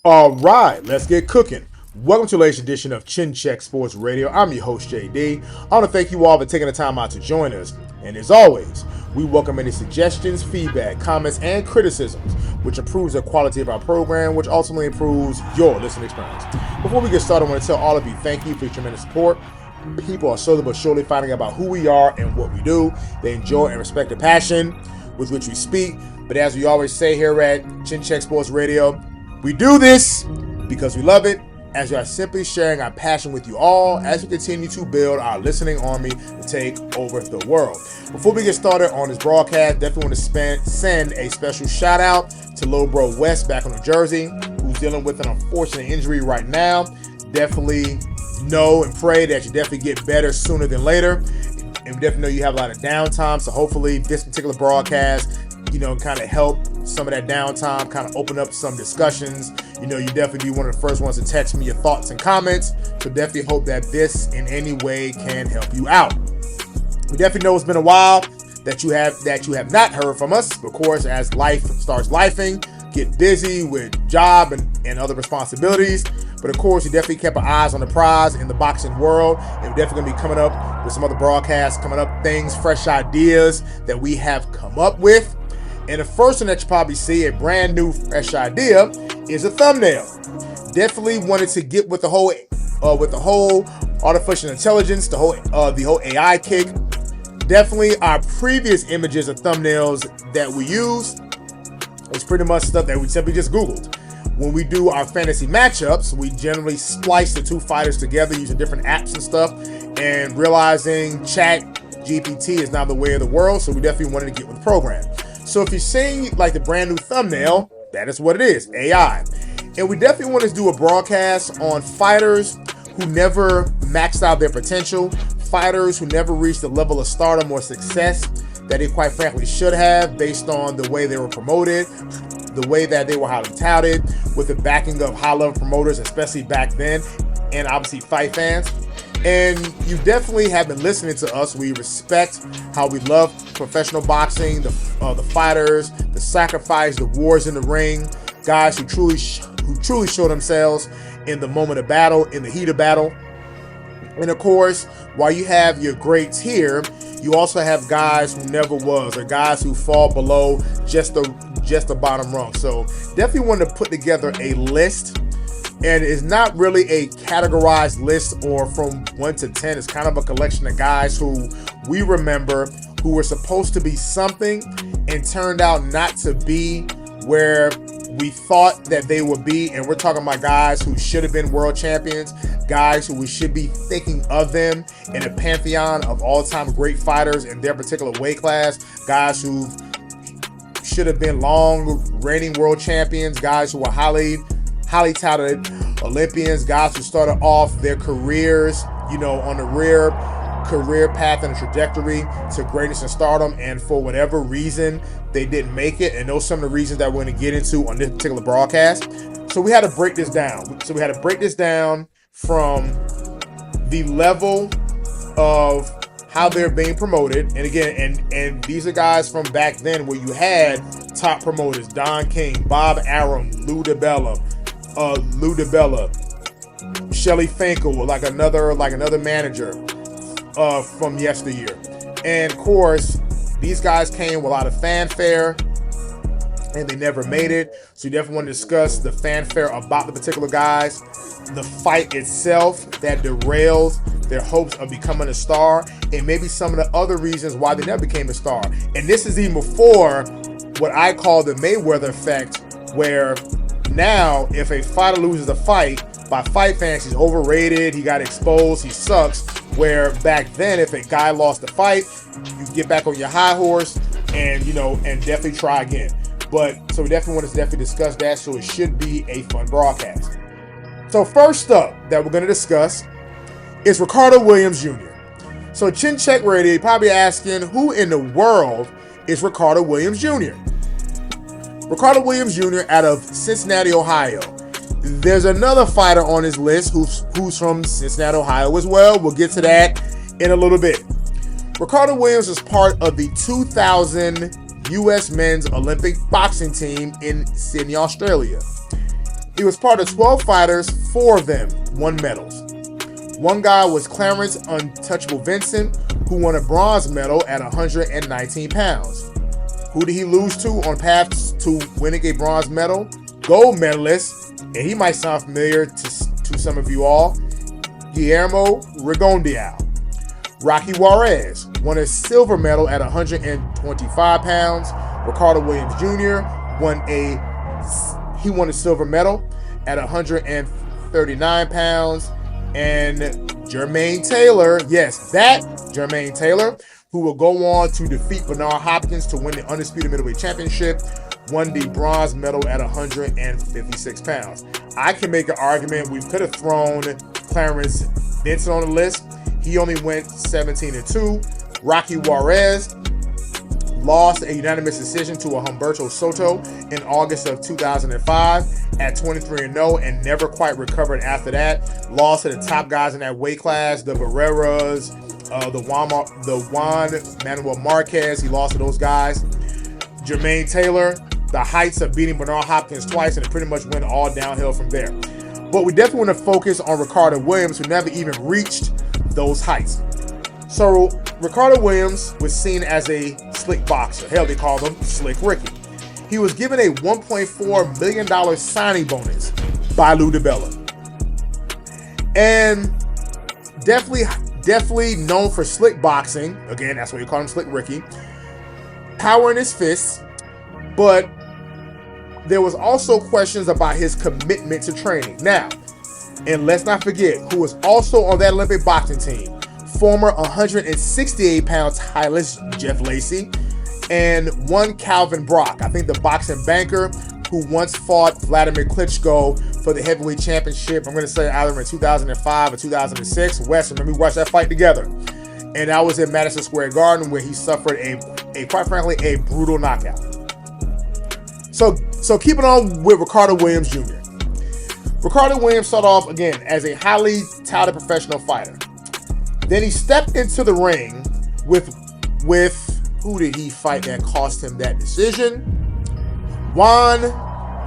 All right, let's get cooking. Welcome to the latest edition of Chin Check Sports Radio. I'm your host, JD. I want to thank you all for taking the time out to join us. And as always, we welcome any suggestions, feedback, comments, and criticisms, which improves the quality of our program, which ultimately improves your listening experience. Before we get started, I want to tell all of you thank you for your tremendous support. People are slowly but surely finding out about who we are and what we do. They enjoy and respect the passion with which we speak. But as we always say here at Chin Check Sports Radio, we do this because we love it, as we are simply sharing our passion with you all as we continue to build our listening army to take over the world. Before we get started on this broadcast, definitely want to send a special shout out to little bro Wes back in New Jersey, who's dealing with an unfortunate injury right now. Definitely know and pray that you definitely get better sooner than later. And we definitely know you have a lot of downtime, so hopefully this particular broadcast kind of help some of that downtime, kind of open up some discussions. You definitely be one of the first ones to text me your thoughts and comments. So definitely hope that this in any way can help you out. We definitely know it's been a while that you have not heard from us. Of course, as life starts lifing, get busy with job and other responsibilities. But of course, we definitely kept our eyes on the prize in the boxing world. And we're definitely going to be coming up with some other broadcasts, coming up things, fresh ideas that we have come up with. And the first one that you probably see, a brand new fresh idea, is a thumbnail. Definitely wanted to get with the whole artificial intelligence, the whole AI kick. Definitely our previous images of thumbnails that we use is pretty much stuff that we simply just Googled. When we do our fantasy matchups, we generally splice the two fighters together using different apps and stuff, and realizing Chat GPT is now the way of the world, so we definitely wanted to get with the program. So if you're seeing like the brand new thumbnail, that is what it is, AI. And we definitely want to do a broadcast on fighters who never maxed out their potential, fighters who never reached the level of stardom or success that they quite frankly should have based on the way they were promoted, the way that they were highly touted, with the backing of high-level promoters, especially back then, and obviously fight fans. And you definitely have been listening to us. We respect how we love professional boxing, the fighters, the sacrifice, the wars in the ring, guys who truly show themselves in the moment of battle, in the heat of battle. And of course, while you have your greats here, you also have guys who never was, or guys who fall below just the bottom rung. So definitely wanted to put together a list. And it's not really a categorized list or from 1 to 10. It's kind of a collection of guys who we remember who were supposed to be something and turned out not to be where we thought that they would be. And we're talking about guys who should have been world champions, guys who we should be thinking of them in a pantheon of all-time great fighters in their particular weight class, guys who should have been long reigning world champions, guys who were highly touted Olympians, guys who started off their careers, on the rear career path and a trajectory to greatness and stardom, and for whatever reason, they didn't make it. And those are some of the reasons that we're going to get into on this particular broadcast. So we had to break this down. So we had to break this down from the level of how they're being promoted. And again, and these are guys from back then where you had top promoters, Don King, Bob Arum, Lou DiBella, Shelly Finkel, like another manager from yesteryear. And of course, these guys came with a lot of fanfare and they never made it. So you definitely want to discuss the fanfare about the particular guys, the fight itself that derails their hopes of becoming a star, and maybe some of the other reasons why they never became a star. And this is even before what I call the Mayweather effect, where now, if a fighter loses a fight, by fight fans, he's overrated, he got exposed, he sucks. Where back then, if a guy lost the fight, you get back on your high horse and, and definitely try again. But, so we definitely want to definitely discuss that, so it should be a fun broadcast. So first up that we're going to discuss is Ricardo Williams Jr. So Chin Check Radio, you're probably asking, who in the world is Ricardo Williams Jr.? Ricardo Williams Jr. out of Cincinnati, Ohio. There's another fighter on his list who's from Cincinnati, Ohio as well. We'll get to that in a little bit. Ricardo Williams is part of the 2000 U.S. men's Olympic boxing team in Sydney, Australia. He was part of 12 fighters, 4 of them won medals. One guy was Clarence Untouchable Vincent, who won a bronze medal at 119 pounds. Who did he lose to on path to winning a bronze medal? Gold medalist, and he might sound familiar to some of you all, Guillermo Rigondeaux. Rocky Juarez won a silver medal at 125 pounds. Ricardo Williams Jr. won a silver medal at 139 pounds. And Jermaine Taylor, yes, that Jermaine Taylor, who will go on to defeat Bernard Hopkins to win the Undisputed Middleweight Championship, won the bronze medal at 156 pounds. I can make an argument we could have thrown Clarence Vincent on the list. He only went 17-2. Rocky Juarez lost a unanimous decision to a Humberto Soto in August of 2005 at 23-0 and never quite recovered after that. Lost to the top guys in that weight class, the Barreras, the Juan Manuel Marquez. He lost to those guys. Jermaine Taylor, the heights of beating Bernard Hopkins twice, and it pretty much went all downhill from there. But we definitely want to focus on Ricardo Williams, who never even reached those heights. So Ricardo Williams was seen as a slick boxer. Hell, they called him Slick Ricky. He was given a $1.4 million signing bonus by Lou DiBella. And definitely known for slick boxing. Again, that's why you call him Slick Ricky. Power in his fists. But there was also questions about his commitment to training. Now, and let's not forget, who was also on that Olympic boxing team, former 168-pound tireless Jeff Lacey, and one Calvin Brock, I think the boxing banker who once fought Vladimir Klitschko for the heavyweight championship. I'm going to say either in 2005 or 2006. Wes, remember we watched that fight together. And that was in Madison Square Garden, where he suffered a quite frankly, a brutal knockout. So keeping on with Ricardo Williams Jr. Ricardo Williams started off, again, as a highly touted professional fighter. Then he stepped into the ring with who did he fight that cost him that decision? Juan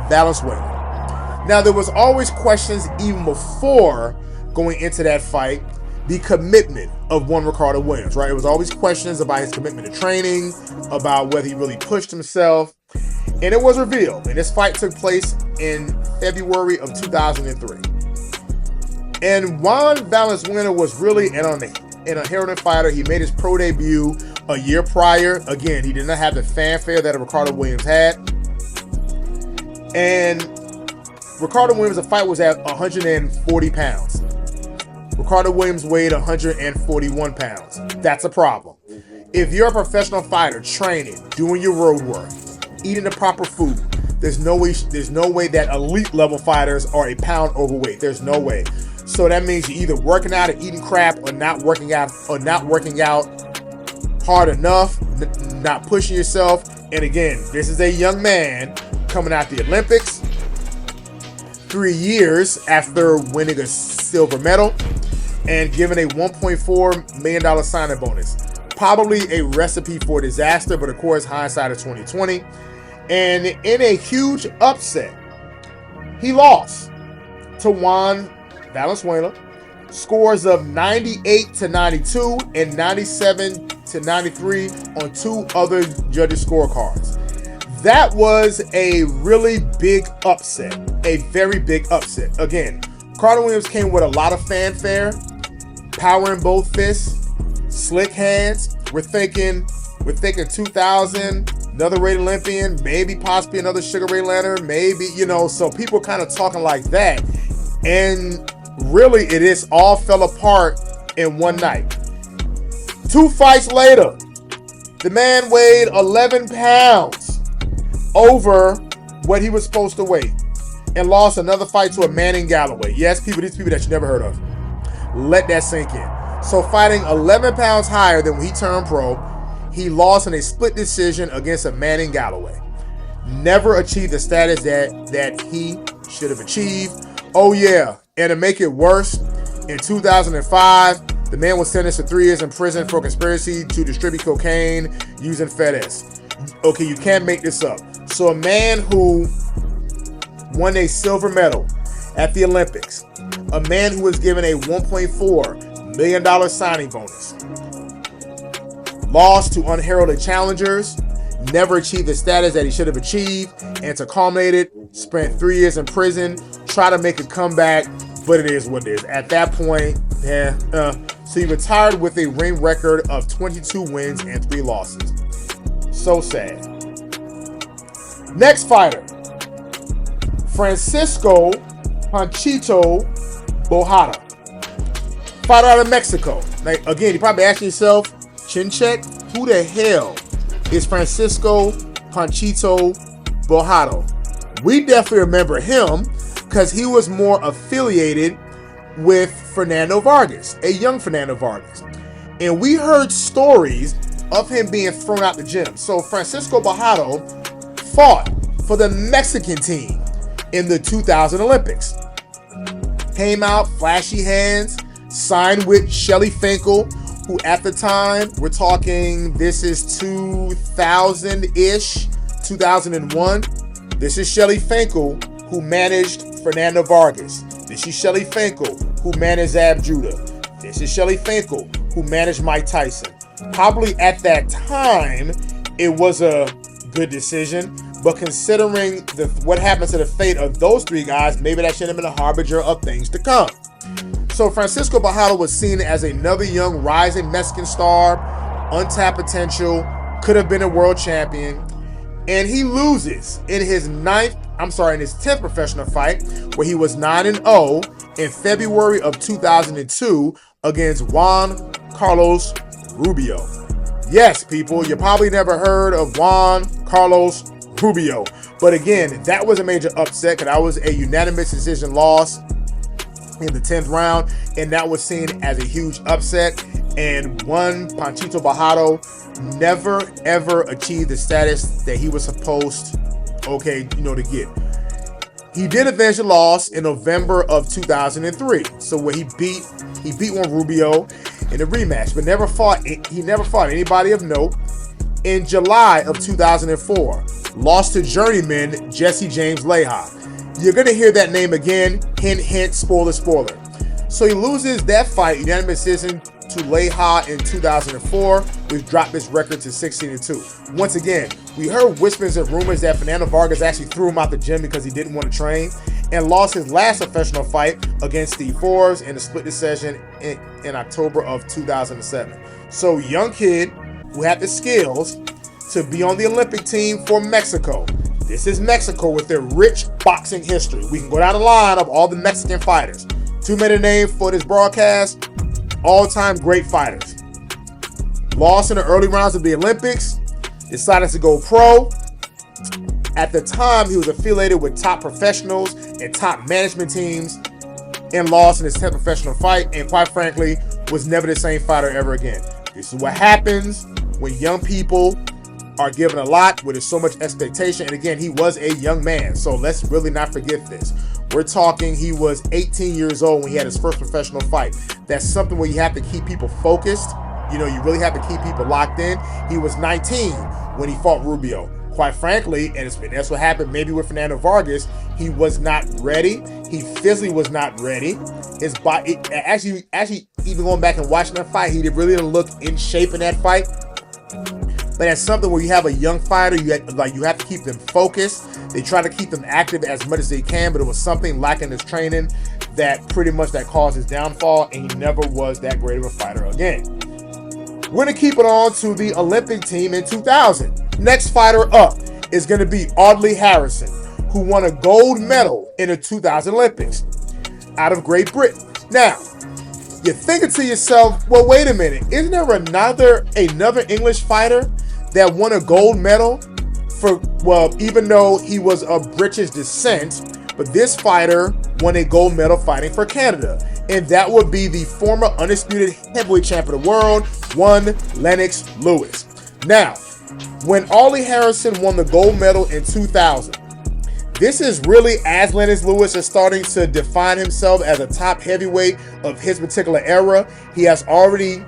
Valenzuela. Now, there was always questions even before going into that fight, the commitment of one Ricardo Williams, right? It was always questions about his commitment to training, about whether he really pushed himself. And it was revealed. And this fight took place in February of 2003. And Juan Valenzuela was really an inherent fighter. He made his pro debut a year prior. Again, he did not have the fanfare that Ricardo Williams had. And Ricardo Williams, the fight was at 140 pounds. Ricardo Williams weighed 141 pounds. That's a problem. If you're a professional fighter, training, doing your road work, eating the proper food, there's no way that elite level fighters are a pound overweight. There's no way. So that means you're either working out or eating crap, or not working out hard enough, not pushing yourself. And again, this is a young man coming out the Olympics 3 years after winning a silver medal and given a $1.4 million signing bonus. Probably a recipe for disaster, but of course, hindsight is 2020. And in a huge upset, he lost to Juan Valenzuela. Scores of 98-92 and 97-93 on 2 other judges' scorecards. That was a really big upset, a very big upset. Again, Ricardo Williams came with a lot of fanfare, power in both fists, slick hands. We're thinking 2000, another Ray Olympian, maybe possibly another Sugar Ray Leonard, maybe, so people kind of talking like that. And really, it is all fell apart in one night. 2 fights later, the man weighed 11 pounds over what he was supposed to weigh and lost another fight to a Manning Galloway. Yes, these people that you never heard of. Let that sink in. So fighting 11 pounds higher than when he turned pro, he lost in a split decision against a Manning Galloway. Never achieved the status that he should have achieved. Oh yeah, and to make it worse, in 2005, the man was sentenced to 3 years in prison for conspiracy to distribute cocaine using FedEx. Okay, you can't make this up. So a man who won a silver medal at the Olympics. A man who was given a $1.4 million signing bonus. Lost to unheralded challengers, never achieved the status that he should have achieved, and to culminate it, spent 3 years in prison, tried to make a comeback, but it is what it is. At that point, so he retired with a ring record of 22 wins and 3 losses. So sad. Next fighter, Francisco Panchito Bojado, fighter out of Mexico. Now, again, you probably asking yourself, chin check, who the hell is Francisco Panchito Bojado? We definitely remember him because he was more affiliated with Fernando Vargas, a young Fernando Vargas. And we heard stories of him being thrown out the gym. So Francisco Bojado fought for the Mexican team in the 2000 Olympics. Came out, flashy hands, signed with Shelly Finkel, who at the time, we're talking, this is 2000-ish, 2001. This is Shelly Finkel, who managed Fernando Vargas. This is Shelly Finkel, who managed Zab Judah. This is Shelly Finkel, who managed Mike Tyson. Probably at that time, it was a good decision, but considering what happened to the fate of those 3 guys, maybe that should have been a harbinger of things to come. So Francisco Bojado was seen as another young rising Mexican star, untapped potential, could have been a world champion, and he loses in his 10th professional fight, where he was 9-0 in February of 2002 against Juan Carlos Rubio. Yes, people, you probably never heard of Juan Carlos Rubio, but again, that was a major upset because that was a unanimous decision loss in the 10th round, and that was seen as a huge upset. And one Panchito Bojado never ever achieved the status that he was supposed to get. He did avenge the loss in November of 2003. So where he beat Juan Rubio in a rematch, but he never fought anybody of note. In July of 2004, lost to journeyman Jesse James Leija. You're going to hear that name again. Hint, hint, spoiler, spoiler. So he loses that fight, unanimous decision, to Leija in 2004. We've dropped this record to 16-2. Once again, we heard whispers and rumors that Fernando Vargas actually threw him out the gym because he didn't want to train, and lost his last professional fight against Steve Forbes in a split decision in October of 2007. So young kid who had the skills to be on the Olympic team for Mexico. This is Mexico with their rich boxing history. We can go down the line of all the Mexican fighters. Too many names for this broadcast. All-time great fighters. Lost in the early rounds of the Olympics. Decided to go pro. At the time, he was affiliated with top professionals and top management teams, and lost in his 10th professional fight, and quite frankly, was never the same fighter ever again. This is what happens when young people are given a lot where there's so much expectation. And again, he was a young man, so let's really not forget this. We're talking he was 18 years old when he had his first professional fight. That's something where you have to keep people focused. You really have to keep people locked in. He was 19 when he fought Rubio. Quite frankly, and that's what happened maybe with Fernando Vargas, he was not ready. He physically was not ready. His body, actually, even going back and watching that fight, he really didn't look in shape in that fight. But that's something where you have a young fighter, you have to keep them focused. They try to keep them active as much as they can, but it was something lacking in his training that caused his downfall, and he never was that great of a fighter again. We're going to keep it on to the Olympic team in 2000. Next fighter up is going to be Audley Harrison, who won a gold medal in the 2000 Olympics out of Great Britain. Now, you're thinking to yourself, well, wait a minute, isn't there another English fighter that won a gold medal even though he was of British descent, but this fighter won a gold medal fighting for Canada, and that would be the former undisputed heavyweight champion of the world, one Lennox Lewis. Now, when Audley Harrison won the gold medal in 2000, this is really as Lennox Lewis is starting to define himself as a top heavyweight of his particular era. He has already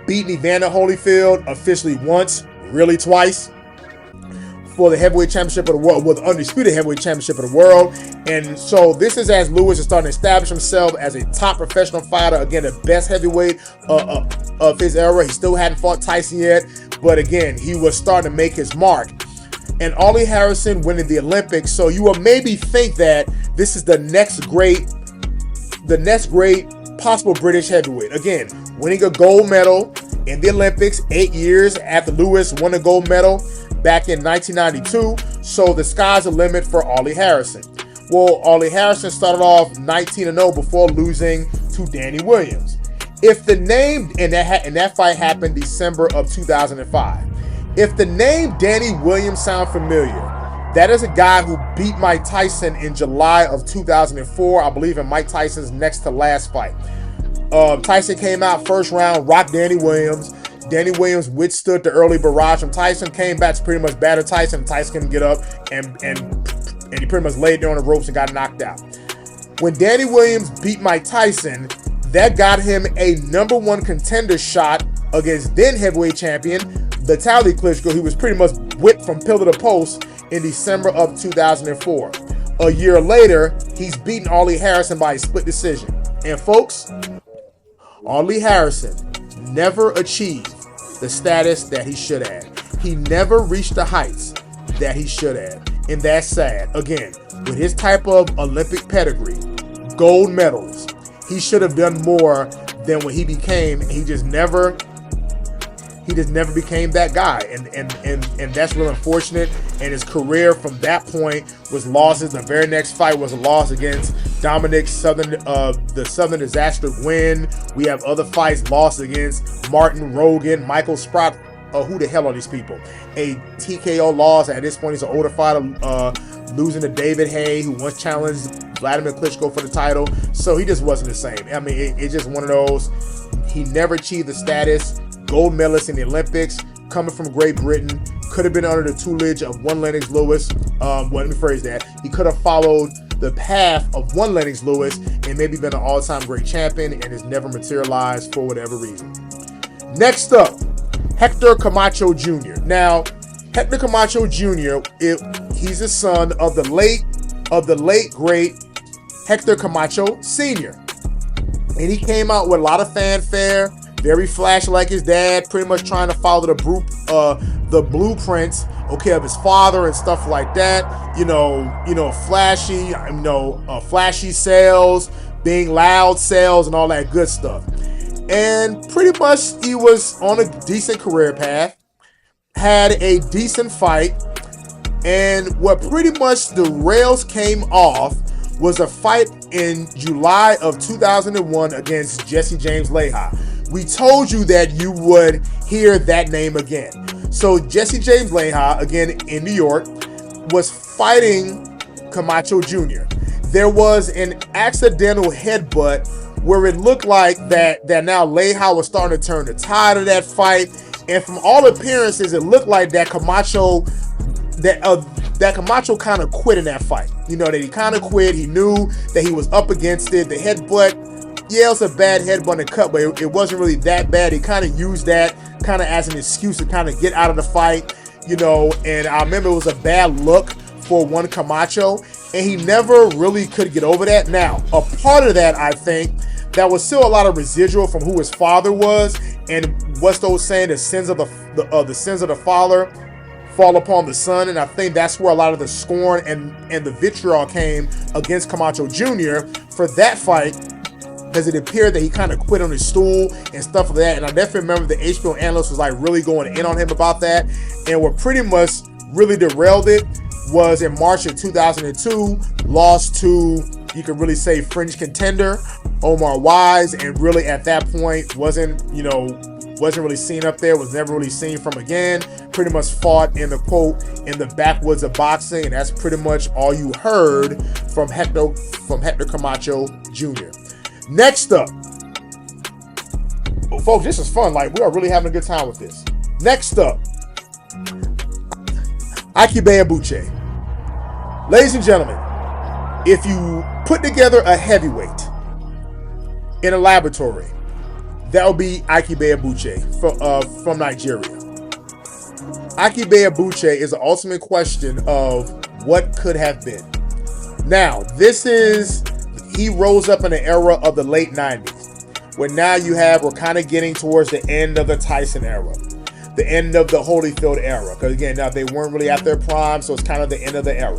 beaten Evander Holyfield officially once, really twice. for the heavyweight championship of the world, well, the undisputed heavyweight championship of the world. And so this is as Lewis is starting to establish himself as a top professional fighter. Again, the best heavyweight of his era. He still hadn't fought Tyson yet, but again, he was starting to make his mark. And Ollie Harrison winning the Olympics. So you will maybe think that this is the next great possible British heavyweight. Again, winning a gold medal in the Olympics 8 years after Lewis won a gold medal back in 1992. So the sky's the limit for Ollie Harrison. Well, Ollie Harrison started off 19-0 before losing to Danny Williams. If the name, and that fight happened December of 2005. If the name Danny Williams sound familiar, that is a guy who beat Mike Tyson in July of 2004, I believe in Mike Tyson's next to last fight. Tyson came out first round, rocked Danny Williams. Danny Williams withstood the early barrage from Tyson, came back to pretty much batter Tyson. Tyson couldn't get up, and he pretty much laid there on the ropes and got knocked out. When Danny Williams beat Mike Tyson, that got him a #1 contender shot against then heavyweight champion Vitaly Klitschko. He was pretty much whipped from pillar to post in December of 2004. A year later, he's beaten Ollie Harrison by a split decision. And folks, Ollie Harrison never achieved the status that he should have. He never reached the heights that he should have. And that's sad. Again, with his type of Olympic pedigree, gold medals, he should have done more than what he became. He just never became that guy, and that's real unfortunate. And his career from that point was losses. The very next fight was a loss against Dominic the Southern Disaster win. We have other fights lost against Martin Rogan, Michael Sprott. Who the hell are these people? A TKO loss. At this point, he's an older fighter, losing to David Haye, who once challenged Vladimir Klitschko for the title. So he just wasn't the same. I mean, it's just one of those. He never achieved the status. Gold medalist in the Olympics, coming from Great Britain, could have been under the tutelage of one Lennox Lewis. Well, let me phrase that. He could have followed the path of one Lennox Lewis and maybe been an all-time great champion, and has never materialized for whatever reason. Next up, Hector Camacho Jr. Now, Hector Camacho Jr., he's the son of the late great Hector Camacho Sr. And he came out with a lot of fanfare, very flashy like his dad, pretty much trying to follow the blueprints, of his father and stuff like that. Flashy sales, being loud sales, and all that good stuff. And pretty much he was on a decent career path, had a decent fight, and what pretty much the rails came off was a fight in July of 2001 against Jesse James Leija. We told you that you would hear that name again. So Jesse James Leija, again in New York, was fighting Camacho Jr. There was an accidental headbutt where it looked like that now Leija was starting to turn the tide of that fight. And from all appearances, it looked like that Camacho kind of quit in that fight. That he kind of quit. He knew that he was up against it. The headbutt, yeah, it was a bad headbutt and cut, but it wasn't really that bad. He kind of used that kind of as an excuse to kind of get out of the fight, and I remember it was a bad look for one Camacho, and he never really could get over that. Now, a part of that, I think, that was still a lot of residual from who his father was, and what's those saying, the sins of the father fall upon the son. And I think that's where a lot of the scorn and the vitriol came against Camacho Jr. for that fight, because it appeared that he kind of quit on his stool and stuff like that. And I definitely remember the HBO analyst was like really going in on him about that. And what pretty much really derailed it was in March of 2002, lost to, you could really say, fringe contender Omar Wise, and really at that point wasn't really seen up there, was never really seen from again. Pretty much fought in the backwoods of boxing, and that's pretty much all you heard from Hector Camacho Jr. Next up, folks, this is fun. Like, we are really having a good time with this. Next up, Ike Ibeabuchi. Ladies and gentlemen, if you put together a heavyweight in a laboratory, that would be Ike Ibeabuchi from Nigeria. Akibe Ibuchi is the ultimate question of what could have been. Now, he rose up in the era of the late 90s, where now we're kind of getting towards the end of the Tyson era, the end of the Holyfield era. Because again, now they weren't really at their prime, so it's kind of the end of the era.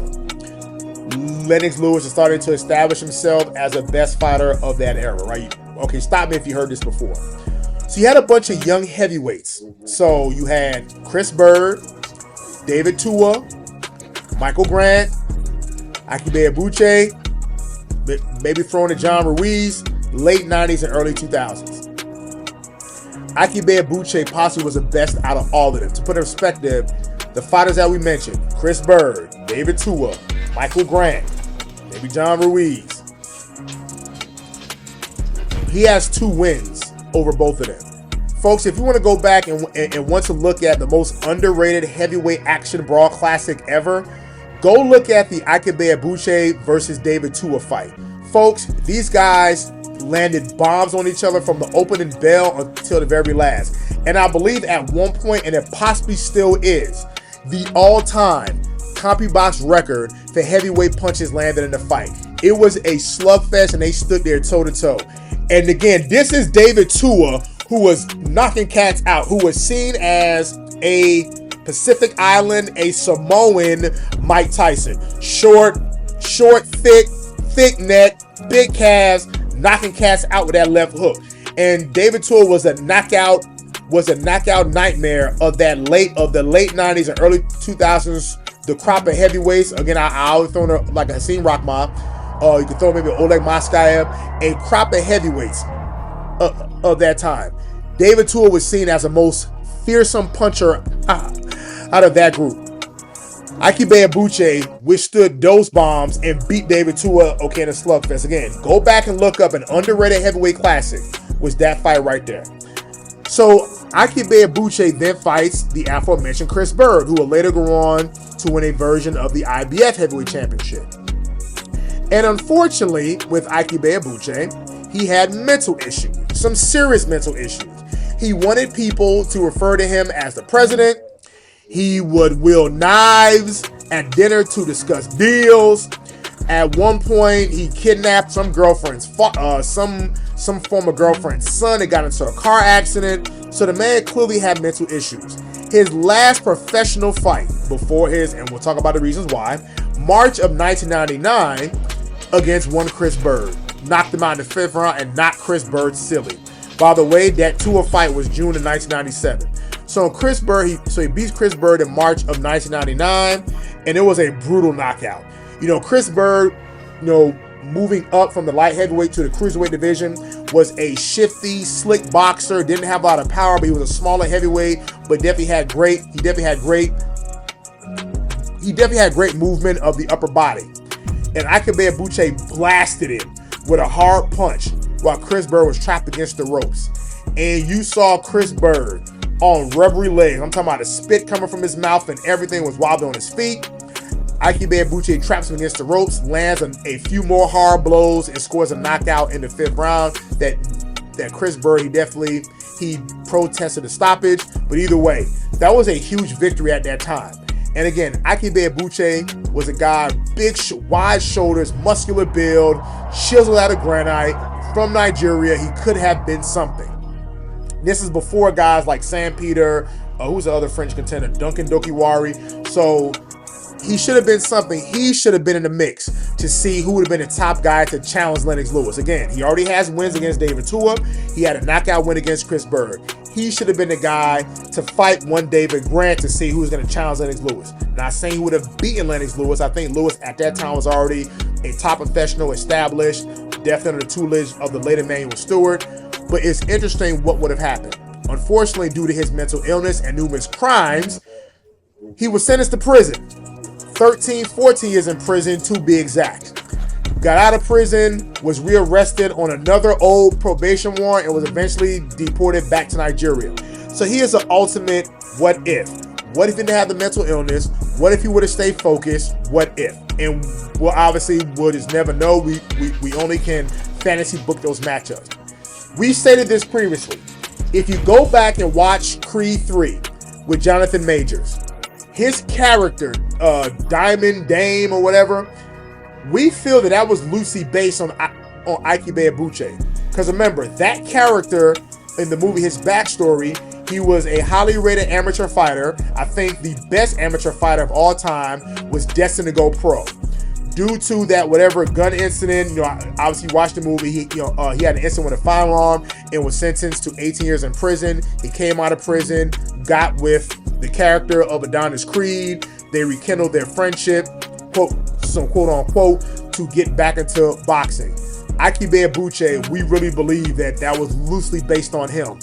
Lennox Lewis is starting to establish himself as the best fighter of that era, right? Okay, stop me if you heard this before. So you had a bunch of young heavyweights. So you had Chris Bird, David Tua, Michael Grant, Akibe Ibuchi, maybe throwing in John Ruiz, late 90s and early 2000s. Akibe Ibuchi possibly was the best out of all of them. To put in perspective, the fighters that we mentioned, Chris Bird, David Tua, Michael Grant, maybe John Ruiz, he has 2 wins over both of them. Folks, if you want to go back and want to look at the most underrated heavyweight action brawl classic ever, go look at the Akibe Ibuchi versus David Tua fight. Folks, these guys landed bombs on each other from the opening bell until the very last. And I believe at one point, and it possibly still is, the all-time CompuBox record for heavyweight punches landed in the fight. It was a slugfest, and they stood there toe-to-toe. And again, this is David Tua, who was knocking cats out, who was seen as a Pacific Island, a Samoan Mike Tyson. Short, thick neck, big calves, knocking cats out with that left hook. And David Tua was a knockout nightmare of the late 90s and early 2000s. The crop of heavyweights. Again, I always throw in like a Hasim Rahman. You could throw maybe Oleg Moskaev. A crop of heavyweights of that time. David Tua was seen as the most fearsome puncher out of that group. Akibe Ibuchi withstood those bombs and beat David Tua in a slugfest. Again, go back and look up an underrated heavyweight classic. Was that fight right there? So Akibe Ibuchi then fights the aforementioned Chris Bird, who will later go on to win a version of the IBF Heavyweight Championship. And unfortunately, with Akibe Ibuchi, he had mental issues, some serious mental issues. He wanted people to refer to him as the president. He would wield knives at dinner to discuss deals. At one point, he kidnapped some former girlfriend's son that got into a car accident. So the man clearly had mental issues. His last professional fight before and we'll talk about the reasons why, March of 1999 against one Chris Bird. Knocked him out in the 5th round and knocked Chris Bird silly. By the way, that Tua fight was June of 1997. So he beats Chris Bird in March of 1999, and it was a brutal knockout. Chris Bird, moving up from the light heavyweight to the cruiserweight division, was a shifty, slick boxer. Didn't have a lot of power, but he was a smaller heavyweight. But definitely had great movement of the upper body. And Akibe Ibuchi blasted him with a hard punch while Chris Bird was trapped against the ropes. And you saw Chris Bird on rubbery legs. I'm talking about the spit coming from his mouth and everything was wobbling on his feet. Akibe Ibuchi traps him against the ropes, lands a few more hard blows, and scores a knockout in the 5th round. That Chris Bird, he protested the stoppage. But either way, that was a huge victory at that time. And again, Akibe Ibuchi was a guy, big, wide shoulders, muscular build, chiseled out of granite, from Nigeria. He could have been something. This is before guys like Sam Peter, who's the other French contender, Duncan Dokiwari. So he should have been something. He should have been in the mix to see who would have been the top guy to challenge Lennox Lewis. Again, he already has wins against David Tua. He had a knockout win against Chris Bird. He should have been the guy to fight one David Grant to see who was going to challenge Lennox Lewis. Not saying he would have beaten Lennox Lewis. I think Lewis at that time was already a top professional, established, definitely under the tutelage of the late Emmanuel Stewart. But it's interesting what would have happened. Unfortunately, due to his mental illness and numerous crimes, he was sentenced to prison. 14 years in prison to be exact. Got out of prison, was rearrested on another old probation warrant, and was eventually deported back to Nigeria. So here's the ultimate what if. What if he didn't have the mental illness? What if he would have stayed focused? What if? And we'll just never know. We only can fantasy book those matchups. We stated this previously. If you go back and watch Creed 3, with Jonathan Majors. His character, Diamond Dame or whatever, we feel that was loosely based on Ike Ibeabuchi. Because remember, that character in the movie, his backstory, he was a highly rated amateur fighter. I think the best amateur fighter of all time, was destined to go pro. Due to that whatever gun incident, obviously you watched the movie, he had an incident with a firearm and was sentenced to 18 years in prison. He came out of prison, got with the character of Adonis Creed. They rekindled their friendship, quote unquote, to get back into boxing. Ike Ibeabuchi, we really believe that was loosely based on him.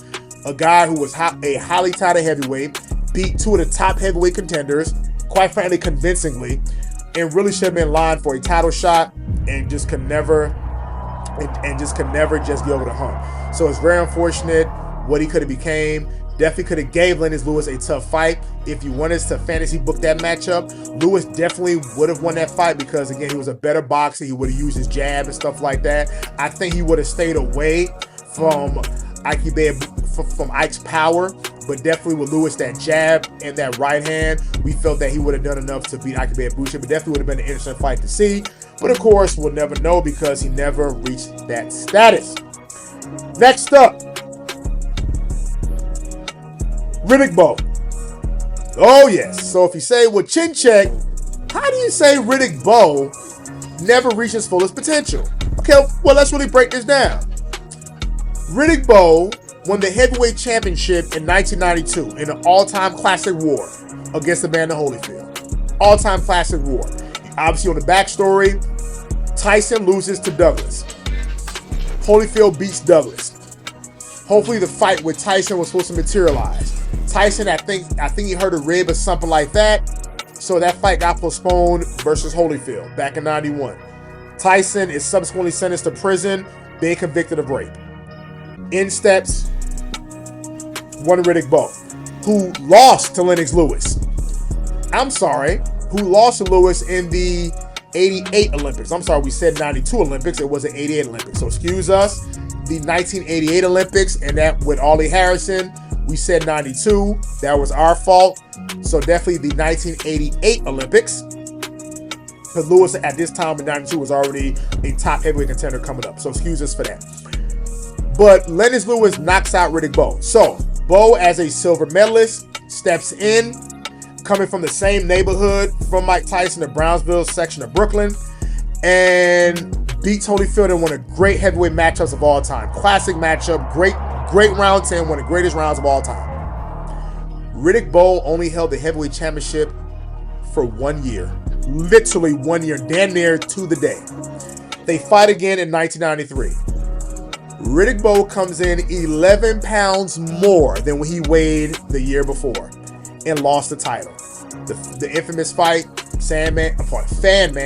A guy who was a highly touted heavyweight, beat two of the top heavyweight contenders, quite frankly convincingly, and really should have been in line for a title shot, and just could never just get over the hump. So it's very unfortunate what he could have became. Definitely could have gave Lennox Lewis a tough fight. If you wanted to fantasy book that matchup, Lewis definitely would have won that fight because, again, he was a better boxer. He would have used his jab and stuff like that. I think he would have stayed away from Ike's power, but definitely with Lewis, that jab and that right hand, we felt that he would have done enough to beat Ike Ibeabuchi, but definitely would have been an interesting fight to see. But of course, we'll never know because he never reached that status. Next up, Riddick Bowe. Oh yes, so if you say, well, chin check, how do you say Riddick Bowe never reached his fullest potential? Okay, well, let's really break this down. Riddick Bowe won the heavyweight championship in 1992 in an all-time classic war against Evander Holyfield. All-time classic war. Obviously, on the backstory, Tyson loses to Douglas. Holyfield beats Douglas. Hopefully, the fight with Tyson was supposed to materialize. Tyson, I think he hurt a rib or something like that, so that fight got postponed versus Holyfield back in 91. Tyson is subsequently sentenced to prison, being convicted of rape. In steps one Riddick Bowe, who lost to Lennox Lewis. Who lost to Lewis in the 88 Olympics. I'm sorry, we said 92 Olympics. It was the 88 Olympics. So excuse us. The 1988 Olympics, and that with Ollie Harrison, we said 92. That was our fault. So definitely the 1988 Olympics. Because Lewis at this time in 92 was already a top heavyweight contender coming up. So excuse us for that. But Lennox Lewis knocks out Riddick Bowe. So Bowe, as a silver medalist, steps in, coming from the same neighborhood from Mike Tyson, the Brownsville section of Brooklyn, and beats Holyfield in one of the great heavyweight matchups of all time. Classic matchup, great round 10, one of the greatest rounds of all time. Riddick Bowe only held the heavyweight championship for 1 year. Literally 1 year, damn near to the day. They fight again in 1993. Riddick Bowe comes in 11 pounds more than what he weighed the year before and lost the title. The infamous fight, Fan Man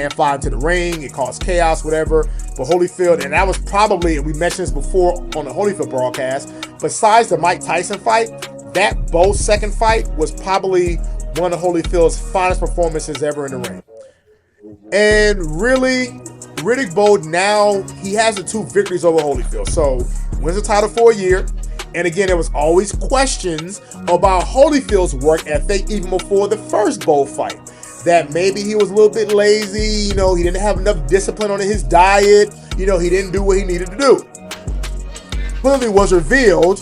flying to the ring, it caused chaos, whatever. But Holyfield, and that was probably, and we mentioned this before on the Holyfield broadcast, besides the Mike Tyson fight, that Bowe second fight was probably one of Holyfield's finest performances ever in the ring. And really, Riddick Bowe now, he has the 2 victories over Holyfield. So, wins the title for a year. And again, there was always questions about Holyfield's work ethic even before the first Bowe fight. That maybe he was a little bit lazy, he didn't have enough discipline on his diet, he didn't do what he needed to do. Clearly was revealed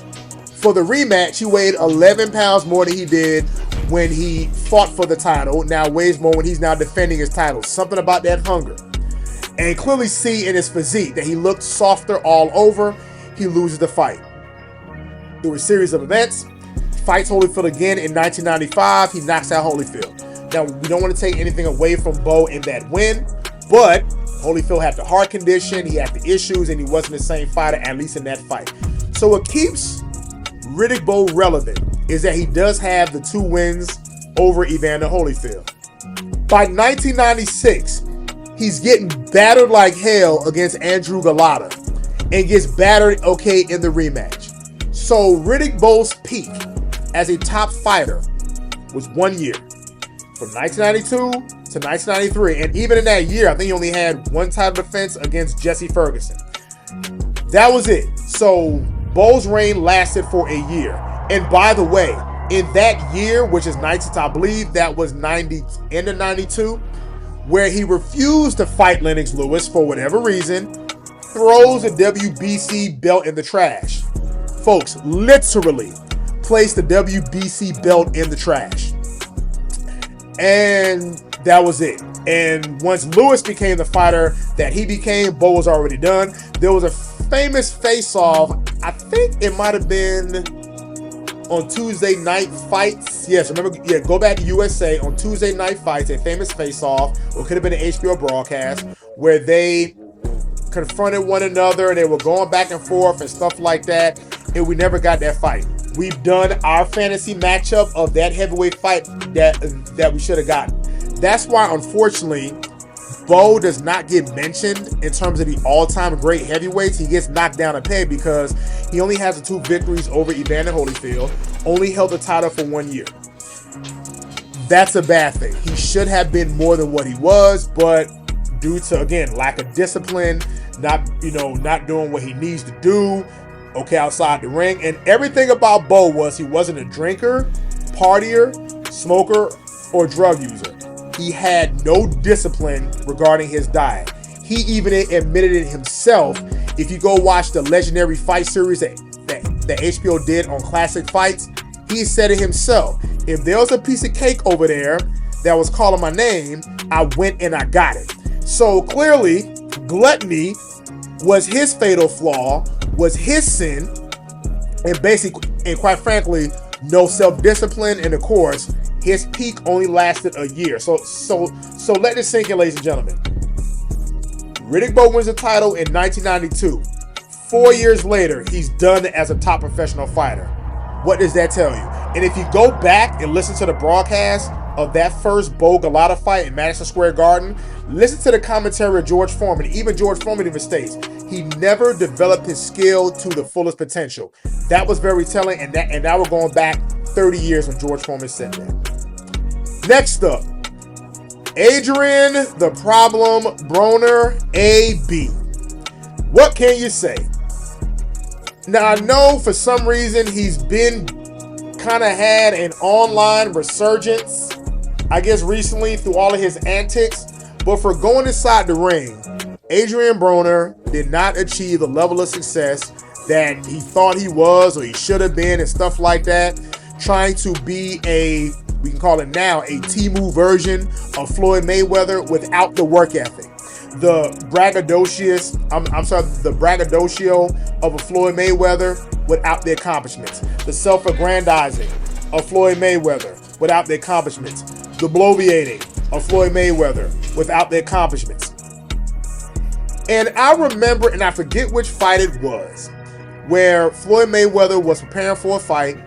for the rematch, he weighed 11 pounds more than he did when he fought for the title. Now weighs more when he's now defending his title. Something about that hunger. And clearly see in his physique that he looked softer all over. He loses the fight. Through a series of events, fights Holyfield again in 1995. He knocks out Holyfield. Now, we don't want to take anything away from Bowe in that win, but Holyfield had the heart condition, he had the issues, and he wasn't the same fighter, at least in that fight. So what keeps Riddick Bowe relevant is that he does have the 2 wins over Evander Holyfield. By 1996, he's getting battered like hell against Andrew Galata and gets battered in the rematch. So Riddick Bowe's peak as a top fighter was 1 year. From 1992 to 1993. And even in that year, I think he only had 1 title defense against Jesse Ferguson. That was it. So Bowe's reign lasted for a year. And by the way, in that year, which is 90, I believe that was 90, end of 92, where he refused to fight Lennox Lewis for whatever reason, throws the WBC belt in the trash. Folks, literally placed the WBC belt in the trash. And that was it. And once Lewis became the fighter that he became, Bo was already done. There was a famous face-off. I think it might have been on Tuesday Night Fights. Yes, remember, go back to USA on Tuesday Night Fights, a famous face-off, or it could have been an HBO broadcast, where they confronted one another and they were going back and forth and stuff like that, and we never got that fight. We've done our fantasy matchup of that heavyweight fight that we should have gotten. That's why, unfortunately, Bo does not get mentioned in terms of the all-time great heavyweights. He gets knocked down a peg because he only has the 2 victories over Evander Holyfield, only held the title for 1 year. That's a bad thing. He should have been more than what he was, but due to, again, lack of discipline, not doing what he needs to do, outside the ring. And everything about Bo was he wasn't a drinker, partier, smoker, or drug user. He had no discipline regarding his diet. He even admitted it himself. If you go watch the legendary fight series that HBO did on Classic Fights, he said it himself. If there was a piece of cake over there that was calling my name, I went and I got it. So clearly, gluttony was his fatal flaw, was his sin, and quite frankly, no self-discipline. And of course, his peak only lasted a year. So let this sink in, ladies and gentlemen. Riddick Bowe wins the title in 1992. 4 years later, he's done as a top professional fighter. What does that tell you? And if you go back and listen to the broadcast of that first Bowe Galata fight in Madison Square Garden, listen to the commentary of George Foreman. Even George Foreman even states he never developed his skill to the fullest potential. That was very telling, and now we're going back 30 years when George Foreman said that. Next up, Adrian the Problem Broner, AB. What can you say? Now, I know for some reason he's been kind of had an online resurgence, I guess recently through all of his antics, but for going inside the ring, Adrian Broner did not achieve the level of success that he thought he was or he should have been and stuff like that, trying to be we can call it now, a Temu version of Floyd Mayweather without the work ethic. The braggadocio of a Floyd Mayweather without the accomplishments. The self-aggrandizing of Floyd Mayweather without the accomplishments. The bloviating of Floyd Mayweather without the accomplishments. And I remember, and I forget which fight it was, where Floyd Mayweather was preparing for a fight,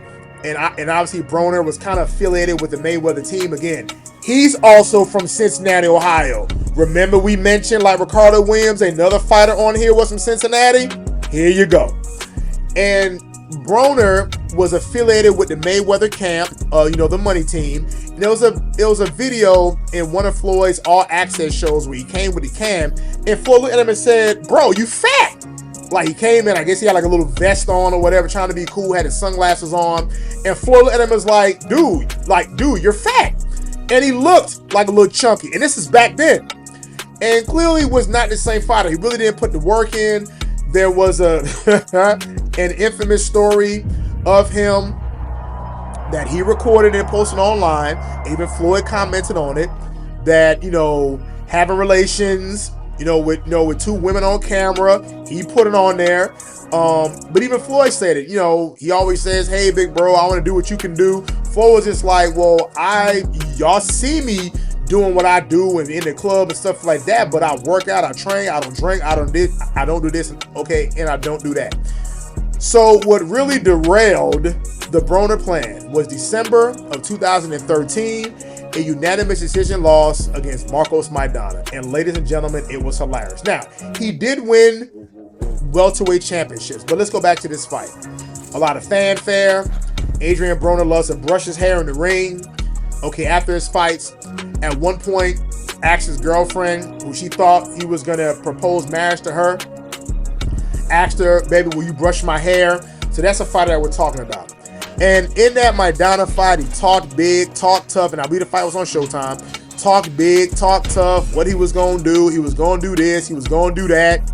and obviously Broner was kind of affiliated with the Mayweather team again. He's also from Cincinnati, Ohio. Remember we mentioned like Ricardo Williams, another fighter on here was from Cincinnati? Here you go. And Broner was affiliated with the Mayweather camp, the money team. And there was a video in one of Floyd's All Access shows where he came with the cam, and Floyd looked at him and said, "Bro, you fat." Like, he came in, I guess he had like a little vest on or whatever, trying to be cool, had his sunglasses on. And Floyd looked at him and was like, dude, you're fat. And he looked like a little chunky. And this is back then. And clearly was not the same fighter. He really didn't put the work in. There was an infamous story of him that he recorded and posted online. Even Floyd commented on it, that, having relations, with 2 women on camera. He put it on there. But even Floyd said it. He always says, "Hey, big bro, I want to do what you can do." Floyd was just like, "Well, y'all see me doing what I do and in the club and stuff like that, but I work out, I train, I don't drink, I don't do this, okay, and I don't do that." So what really derailed the Broner plan was December of 2013, a unanimous decision loss against Marcos Maidana. And ladies and gentlemen, it was hilarious. Now, he did win welterweight championships, but let's go back to this fight. A lot of fanfare. Adrian Broner loves to brush his hair in the ring. Okay, after his fights, at one point, asked his girlfriend, who she thought he was going to propose marriage to her, asked her, "Baby, will you brush my hair?" So that's a fighter that we're talking about. And in that Maidana fight, he talked big, talked tough, and I believe the fight was on Showtime. Talked big, talked tough, what he was going to do. He was going to do this, he was going to do that.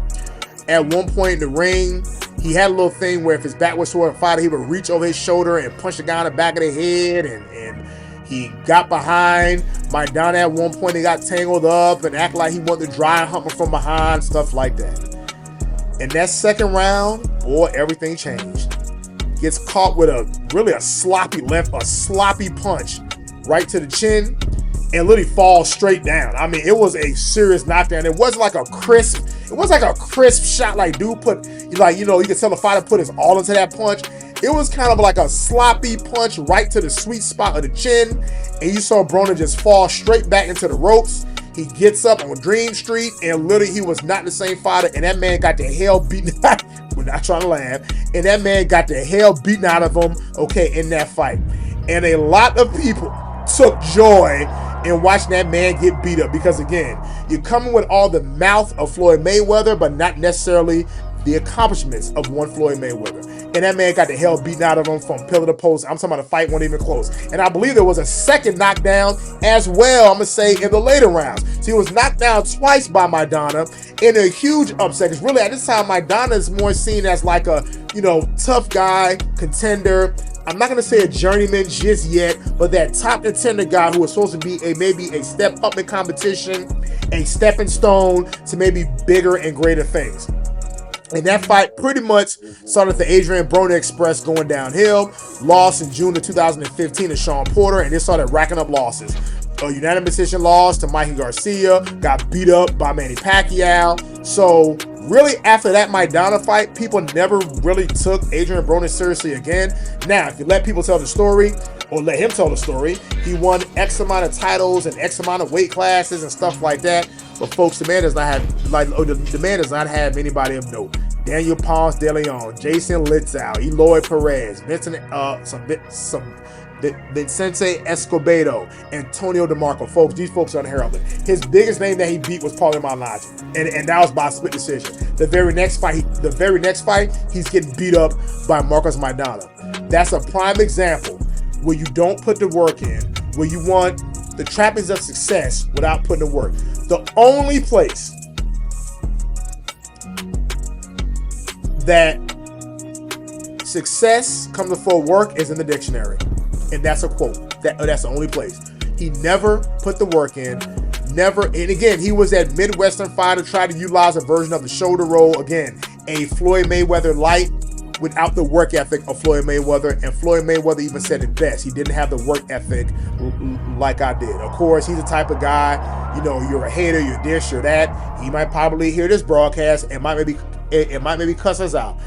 At one point in the ring, he had a little thing where if his back was toward a fighter, he would reach over his shoulder and punch the guy in the back of the head, and he got behind Maidana at one point. He got tangled up and acted like he wanted to dry hump him from behind, stuff like that. In that second round, boy, everything changed. Gets caught with a sloppy left, a sloppy punch right to the chin, and literally falls straight down. I mean, it was a serious knockdown. It wasn't like a crisp shot like dude put, like, you can tell the fighter put his all into that punch. It was kind of like a sloppy punch right to the sweet spot of the chin, and you saw Broner just fall straight back into the ropes. He gets up on Dream Street, and literally he was not the same fighter, and that man got the hell beaten out. We're not trying to laugh. And that man got the hell beaten out of him, in that fight. And a lot of people took joy in watching that man get beat up because, again, you're coming with all the mouth of Floyd Mayweather, but not necessarily the accomplishments of one Floyd Mayweather. And that man got the hell beaten out of him from pillar to post. I'm talking about the fight wasn't even close. And I believe there was a second knockdown as well, I'm going to say, in the later rounds. So he was knocked down twice by Maidana in a huge upset. Because really, at this time, Maidana is more seen as like a, tough guy, contender. I'm not going to say a journeyman just yet, but that top contender guy who was supposed to be maybe a step up in competition, a stepping stone to maybe bigger and greater things. And that fight pretty much started the Adrian Broner Express going downhill. Lost in June of 2015 to Sean Porter, and it started racking up losses. A unanimous decision loss to Mikey Garcia, got beat up by Manny Pacquiao. So really, after that Maidana fight, people never really took Adrian Broner seriously again. Now, if you let people tell the story, or let him tell the story, he won X amount of titles and X amount of weight classes and stuff like that. But folks, the man does not have anybody of note. Daniel Ponce de Leon, Jason Litzow, Eloy Perez, Vicente Escobedo, Antonio DeMarco. Folks, these folks are unheralded. His biggest name that he beat was Paulie Malignaggi, and that was by a split decision. The very next fight, he's getting beat up by Marcos Maidana. That's a prime example where you don't put the work in, where you want the trappings of success without putting the work. The only place that success comes before work is in the dictionary. And that's a quote. That's the only place. He never put the work in. Never. And again, he was that Midwestern fighter, tried to utilize a version of the shoulder roll. Again, a Floyd Mayweather light without the work ethic of Floyd Mayweather. And Floyd Mayweather even said it best. He didn't have the work ethic like I did. Of course, he's the type of guy, you're a hater, you're this, you're that. He might probably hear this broadcast and might maybe cuss us out.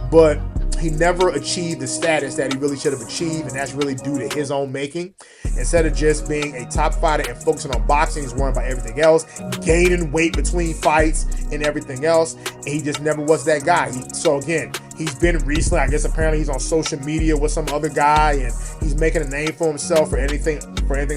But he never achieved the status that he really should have achieved, and that's really due to his own making. Instead of just being a top fighter and focusing on boxing, he's worrying about everything else, gaining weight between fights and everything else, and he just never was that guy. So again, he's been recently, I guess apparently he's on social media with some other guy, and he's making a name for himself for anything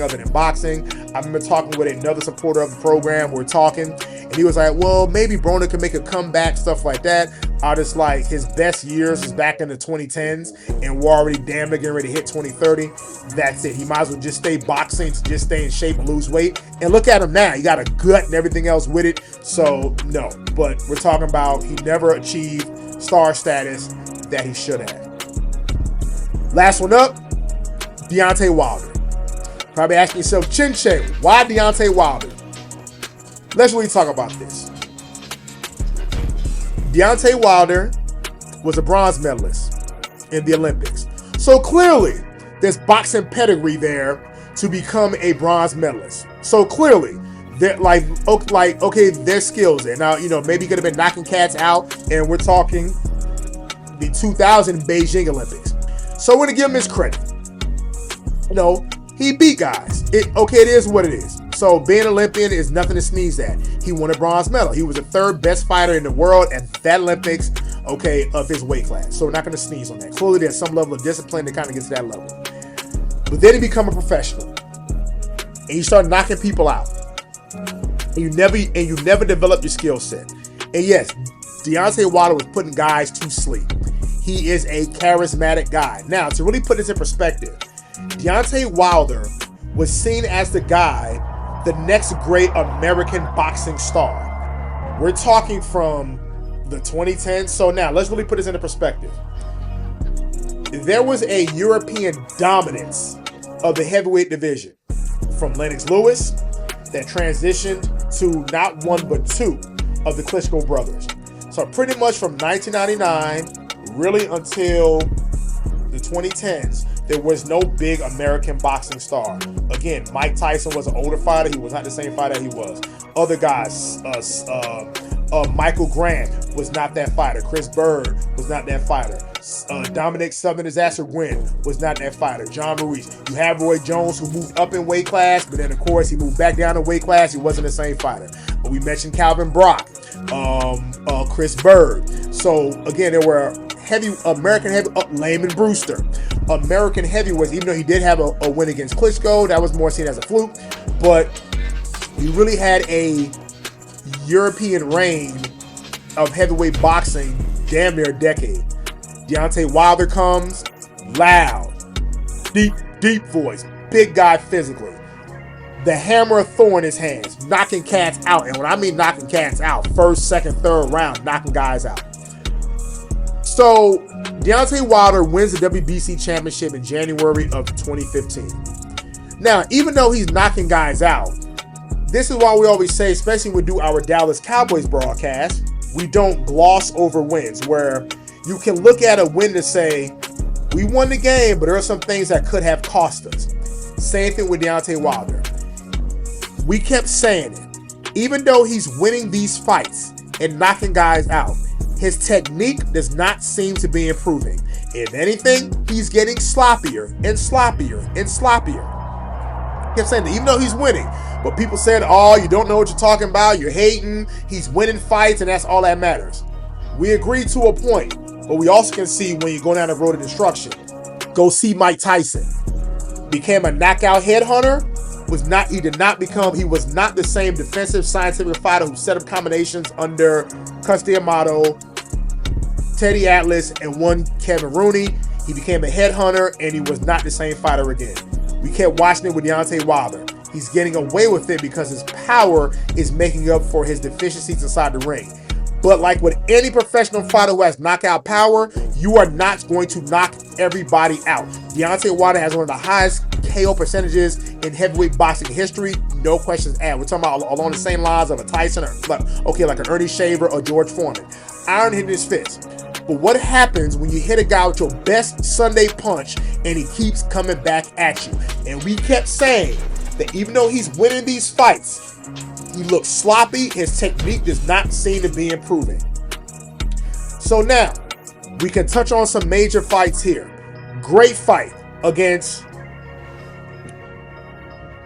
other than boxing. I remember talking with another supporter of the program. We're talking, and he was like, well, maybe Broner could make a comeback, stuff like that. I just like his best years is back in the 2010s, and we're already damn near getting ready to hit 2030. That's it. He might as well just stay boxing, to just stay in shape and lose weight. And look at him now. He got a gut and everything else with it. So, no. But we're talking about he never achieved star status that he should have. Last one up, Deontay Wilder. Probably asking yourself, Chin Che, why Deontay Wilder? Let's really talk about this. Deontay Wilder was a bronze medalist in the Olympics. So clearly, there's boxing pedigree there to become a bronze medalist. So clearly, they're okay, there's skills there. Now, maybe he could have been knocking cats out, and we're talking the 2000 Beijing Olympics. So we're going to give him his credit. He beat guys. It is what it is. So being an Olympian is nothing to sneeze at. He won a bronze medal. He was the third best fighter in the world at that Olympics, of his weight class. So we're not going to sneeze on that. Clearly there's some level of discipline that kind of gets to that level. But then he become a professional. And you start knocking people out. And you never develop your skill set. And yes, Deontay Wilder was putting guys to sleep. He is a charismatic guy. Now, to really put this in perspective, Deontay Wilder was seen as the guy, the next great American boxing star. We're talking from the 2010s. So now, let's really put this into perspective. There was a European dominance of the heavyweight division from Lennox Lewis that transitioned to not one but two of the Klitschko brothers. So pretty much from 1999 really until the 2010s, there was no big American boxing star. Again, Mike Tyson was an older fighter. He was not the same fighter he was. Other guys, Michael Grant was not that fighter. Chris Bird was not that fighter. Dominic Southern Disaster Gwynn was not that fighter. John Ruiz. You have Roy Jones, who moved up in weight class, but then of course he moved back down in weight class. He wasn't the same fighter. But we mentioned Calvin Brock, Chris Bird. So again, there were American heavy, Layman Brewster. American heavyweights, even though he did have a win against Klitschko, that was more seen as a fluke. But we really had a European reign of heavyweight boxing damn near a decade. Deontay Wilder comes, loud, deep voice, big guy physically. The hammer of Thor in his hands, knocking cats out. And when I mean knocking cats out, first, second, third round, knocking guys out. So Deontay Wilder wins the WBC championship in January of 2015. Now, even though he's knocking guys out, this is why we always say, especially when we do our Dallas Cowboys broadcast, we don't gloss over wins, where you can look at a win to say, we won the game, but there are some things that could have cost us. Same thing with Deontay Wilder. We kept saying it. Even though he's winning these fights and knocking guys out, his technique does not seem to be improving. If anything, he's getting sloppier and sloppier and sloppier. I kept saying that, even though he's winning. But people said, oh, you don't know what you're talking about. You're hating. He's winning fights, and that's all that matters. We agree to a point, but we also can see when you go down the road of destruction. Go see Mike Tyson. Became a knockout headhunter. He was not the same defensive scientific fighter who set up combinations under Cus D'Amato, Teddy Atlas, and one Kevin Rooney. He became a headhunter, and he was not the same fighter again. We kept watching it with Deontay Wilder. He's getting away with it because his power is making up for his deficiencies inside the ring. But like with any professional fighter who has knockout power, you are not going to knock everybody out. Deontay Wilder has one of the highest KO percentages in heavyweight boxing history. No questions asked. We're talking about along the same lines of a Tyson, or like an Ernie Shaver or George Foreman. Iron hitting his fist. But what happens when you hit a guy with your best Sunday punch and he keeps coming back at you? And we kept saying that even though he's winning these fights, he looks sloppy. His technique does not seem to be improving. So now, we can touch on some major fights here. Great fight against...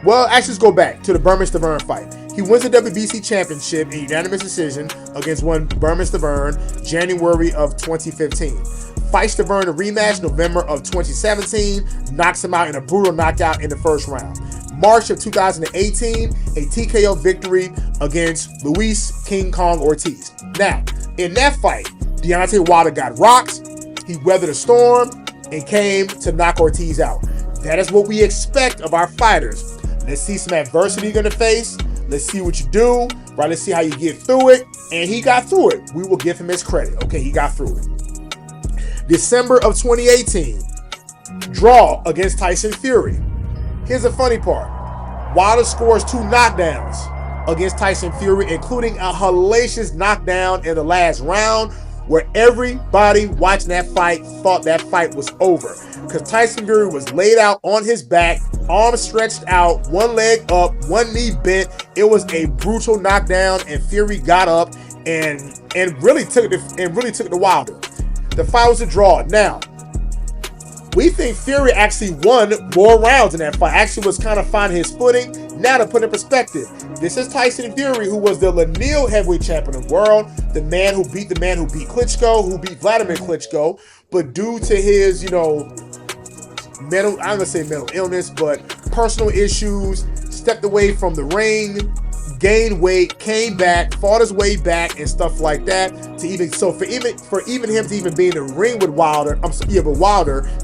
Well, actually, let's go back to the Berman-Stavern fight. He wins the WBC championship in unanimous decision against one Berman-Stavern, January of 2015. Fights Stavern a rematch November of 2017, knocks him out in a brutal knockout in the first round. March of 2018, a TKO victory against Luis King Kong Ortiz. Now, in that fight, Deontay Wilder got rocked, he weathered a storm, and came to knock Ortiz out. That is what we expect of our fighters. Let's see some adversity you're going to face. Let's see what you do, right? Let's see how you get through it. And he got through it. We will give him his credit. Okay, he got through it. December of 2018, draw against Tyson Fury. Here's the funny part. Wilder scores 2 knockdowns against Tyson Fury, including a hellacious knockdown in the last round where everybody watching that fight thought that fight was over. Because Tyson Fury was laid out on his back, arms stretched out, one leg up, one knee bent. It was a brutal knockdown, and Fury got up and really took it to Wilder. The fight was a draw. Now, we think Fury actually won more rounds in that fight. Actually was kind of finding his footing. Now, to put in perspective, this is Tyson Fury, who was the Lanil heavyweight champion of the world, the man who beat Klitschko, who beat Vladimir Klitschko, but due to his, I'm gonna say mental illness, but personal issues, stepped away from the ring, gained weight, came back, fought his way back, and stuff like that. For even him to even be in the ring with Wilder,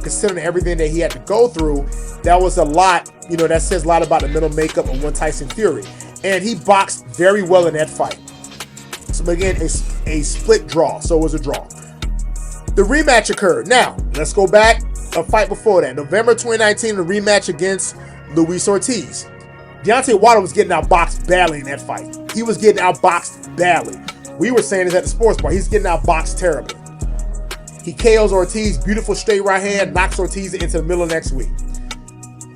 considering everything that he had to go through, that was a lot. That says a lot about the mental makeup of one Tyson Fury. And he boxed very well in that fight. So again, a split draw. So it was a draw. The rematch occurred. Now, let's go back a fight before that. November 2019, the rematch against Luis Ortiz. Deontay Wilder was getting outboxed badly in that fight. He was getting outboxed badly. We were saying this at the sports bar. He's getting outboxed terribly. He KOs Ortiz, beautiful straight right hand, knocks Ortiz into the middle of next week.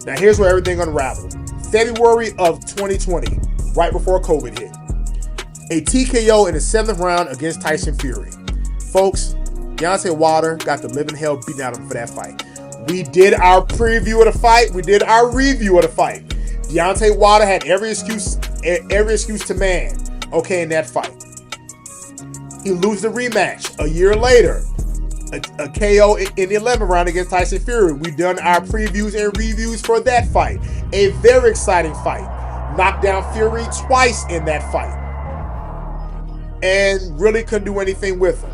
Now here's where everything unraveled. February of 2020, right before COVID hit. A TKO in the 7th round against Tyson Fury. Folks, Deontay Wilder got the living hell beaten out of him for that fight. We did our preview of the fight. We did our review of the fight. Deontay Wilder had every excuse to man, in that fight. He loses the rematch a year later. A KO in the 11th round against Tyson Fury. We've done our previews and reviews for that fight. A very exciting fight. Knocked down Fury twice in that fight. And really couldn't do anything with him.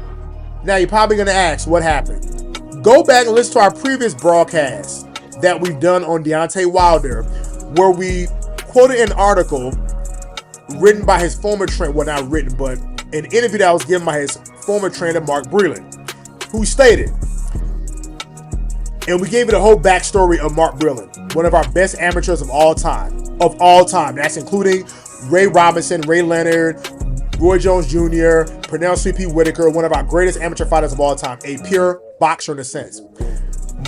Now you're probably going to ask, what happened? Go back and listen to our previous broadcast that we've done on Deontay Wilder, where we quoted an article written by his former trainer, well, not written, but an interview that was given by his former trainer, Mark Breland, who stated, and we gave it a whole backstory of Mark Breland, one of our best amateurs of all time. That's including Ray Robinson, Ray Leonard, Roy Jones Jr., Pernell Sweet Pea Whitaker, one of our greatest amateur fighters of all time, a pure boxer in a sense.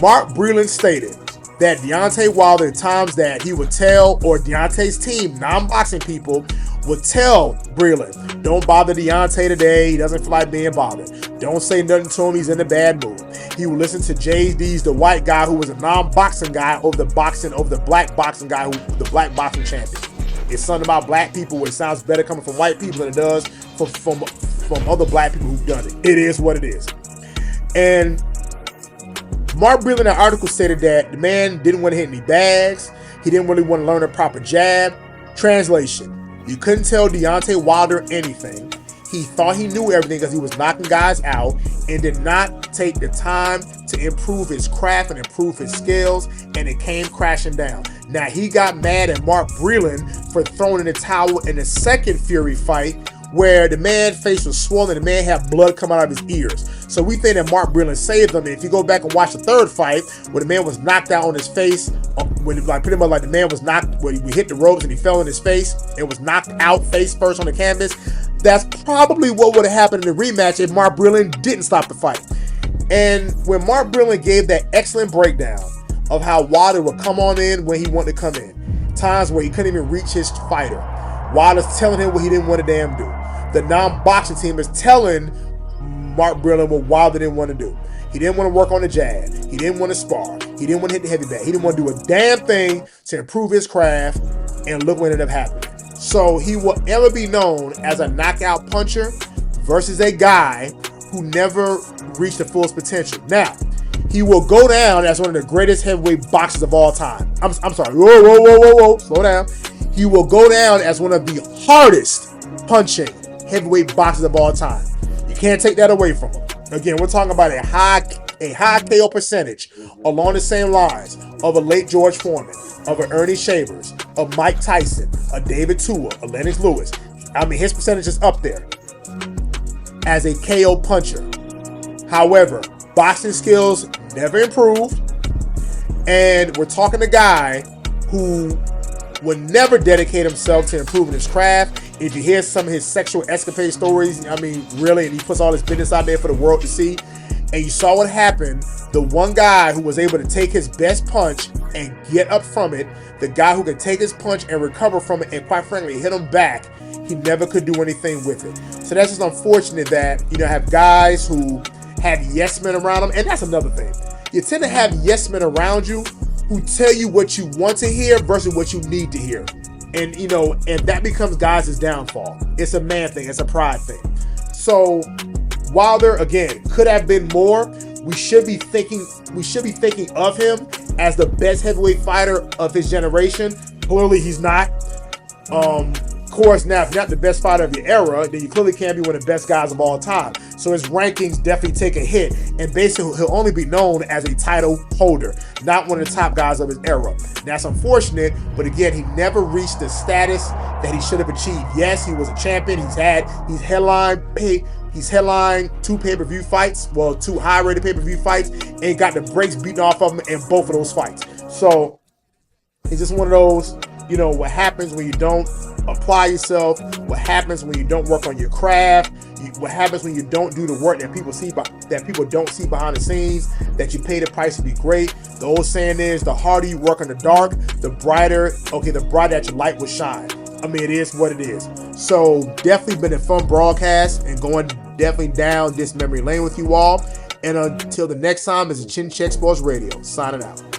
Mark Breland stated that Deontay Wilder, at times that he would tell, or Deontay's team, non-boxing people, would tell Breland, don't bother Deontay today, he doesn't feel like being bothered. Don't say nothing to him, he's in a bad mood. He would listen to JD's, the white guy who was a non-boxing guy, over the black boxing guy, the black boxing champion. It's something about black people where it sounds better coming from white people than it does from other black people who've done it. It is what it is. And Mark Breland in that article stated that the man didn't want to hit any bags. He didn't really want to learn a proper jab. Translation: you couldn't tell Deontay Wilder anything. He thought he knew everything because he was knocking guys out and did not take the time to improve his craft and improve his skills, and it came crashing down. Now, he got mad at Mark Breland for throwing in the towel in the second Fury fight, where the man's face was swollen, the man had blood coming out of his ears. So we think that Mark Breland saved him. And if you go back and watch the third fight, where the man was knocked out on his face, when pretty much like the man was knocked, when we hit the ropes and he fell in his face, and was knocked out face first on the canvas, that's probably what would have happened in the rematch if Mark Breland didn't stop the fight. And when Mark Breland gave that excellent breakdown of how Wilder would come on in when he wanted to come in, times where he couldn't even reach his fighter, Wilder's telling him what he didn't want to damn do. The non-boxing team is telling Mark Breland what Wilder didn't want to do. He didn't want to work on the jab. He didn't want to spar. He didn't want to hit the heavy bag. He didn't want to do a damn thing to improve his craft, and look what ended up happening. So he will ever be known as a knockout puncher versus a guy who never reached the fullest potential. Now, he will go down as one of the greatest heavyweight boxers of all time. I'm sorry. Whoa. Slow down. He will go down as one of the hardest punching heavyweight boxers of all time. You can't take that away from him. Again, we're talking about a high KO percentage along the same lines of a late George Foreman, of an Ernie Shavers, of Mike Tyson, a David Tua, a Lennox Lewis. I mean, his percentage is up there as a KO puncher. However, boxing skills never improved, and we're talking a guy who would never dedicate himself to improving his craft. If you hear some of his sexual escapade stories, I mean, really, and he puts all his business out there for the world to see, and you saw what happened, the one guy who was able to take his best punch and get up from it, the guy who could take his punch and recover from it and, quite frankly, hit him back, he never could do anything with it. So that's just unfortunate that, have guys who have yes men around them, and that's another thing. You tend to have yes men around you who tell you what you want to hear versus what you need to hear. And, and that becomes guys' downfall. It's a man thing. It's a pride thing. So Wilder, again, could have been more. We should be thinking of him as the best heavyweight fighter of his generation. Clearly, he's not. course, now if you're not the best fighter of your era, then you clearly can't be one of the best guys of all time. So his rankings definitely take a hit, and basically he'll only be known as a title holder, not one of the top guys of his era. That's unfortunate, but again, he never reached the status that he should have achieved. Yes, he was a champion. He's headlined 2 pay-per-view fights, well, 2 high-rated pay-per-view fights, and got the brakes beaten off of him in both of those fights. So it's just one of those, what happens when you don't apply yourself, what happens when you don't work on your craft, what happens when you don't do the work that people don't see behind the scenes, that you pay the price to be great. The old saying is, the harder you work in the dark, the brighter that your light will shine. I mean, it is what it is. So definitely been a fun broadcast and going definitely down this memory lane with you all. And until the next time, this is Chin Check Sports Radio, signing out.